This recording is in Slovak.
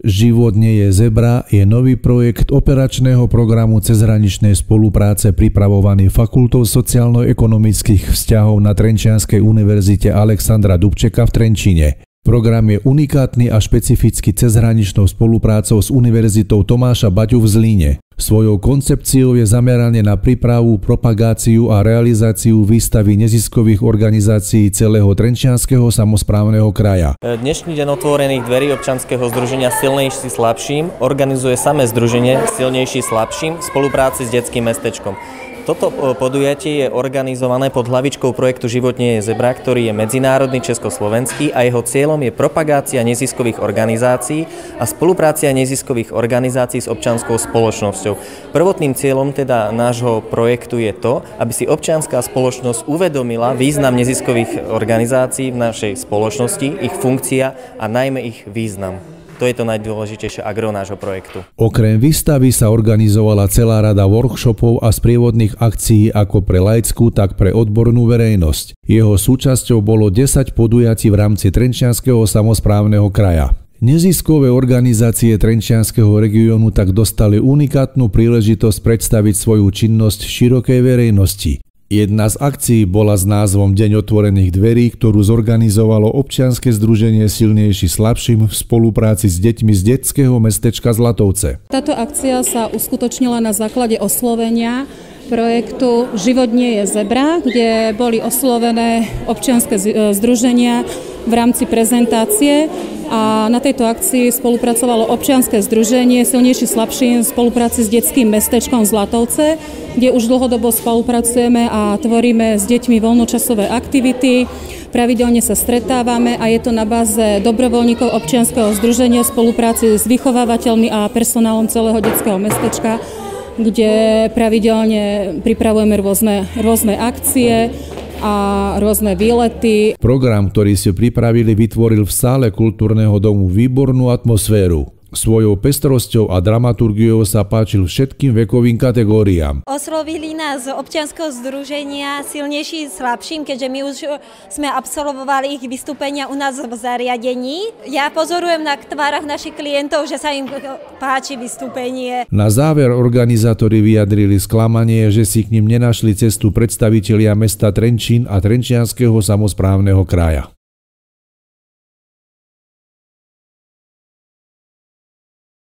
Život nie je zebra je nový projekt operačného programu cezhraničnej spolupráce pripravovaný Fakultou sociálno-ekonomických vzťahov na Trenčianskej univerzite Alexandra Dubčeka v Trenčíne. Program je unikátny a špecificky cezhraničnou spoluprácou s Univerzitou Tomáša Baťu v Zlíne. Svojou koncepciou je zameraný na prípravu, propagáciu a realizáciu výstavy neziskových organizácií celého Trenčianskeho samosprávneho kraja. Dnešný deň otvorených dverí občianskeho združenia Silnejší slabším organizuje samé združenie Silnejší slabším v spolupráci s detským mestečkom. Toto podujatie je organizované pod hlavičkou projektu Život nie je zebra, ktorý je medzinárodný československý a jeho cieľom je propagácia neziskových organizácií a spoluprácia neziskových organizácií s občianskou spoločnosťou. Prvotným cieľom teda nášho projektu je to, aby si občianská spoločnosť uvedomila význam neziskových organizácií v našej spoločnosti, ich funkcia a najmä ich význam. To je to najdôležitejšie agro nášho projektu. Okrem výstavy sa organizovala celá rada workshopov a sprievodných akcií ako pre laickú, tak pre odbornú verejnosť. Jeho súčasťou bolo 10 podujatí v rámci Trenčianskeho samosprávneho kraja. Neziskové organizácie Trenčianskeho regiónu tak dostali unikátnu príležitosť predstaviť svoju činnosť širokej verejnosti. Jedna z akcií bola s názvom Deň otvorených dverí, ktorú zorganizovalo občianske združenie Silnejší slabším v spolupráci s deťmi z detského mestečka Zlatovce. Táto akcia sa uskutočnila na základe oslovenia projektu Život nie je zebra, kde boli oslovené občianske združenia v rámci prezentácie a na tejto akcii spolupracovalo občianske združenie Silnejší slabším v spolupráci s detským mestečkom Zlatovce, kde už dlhodobo spolupracujeme a tvoríme s deťmi voľnočasové aktivity. Pravidelne sa stretávame a je to na báze dobrovoľníkov občianskeho združenia v spolupráci s vychovávateľmi a personálom celého detského mestečka, kde pravidelne pripravujeme rôzne akcie a rôzne výlety. Program, ktorý si pripravili, vytvoril v sále kultúrneho domu výbornú atmosféru. Svojou pestrosťou a dramaturgiou sa páčil všetkým vekovým kategóriám. Oslovili nás z občianskeho združenia Silnejší slabším, keďže my už sme absolvovali ich vystúpenia u nás v zariadení. Ja pozorujem na tvárach našich klientov, že sa im páči vystúpenie. Na záver organizátori vyjadrili sklamanie, že si k nim nenašli cestu predstavitelia mesta Trenčín a Trenčianskeho samosprávneho kraja.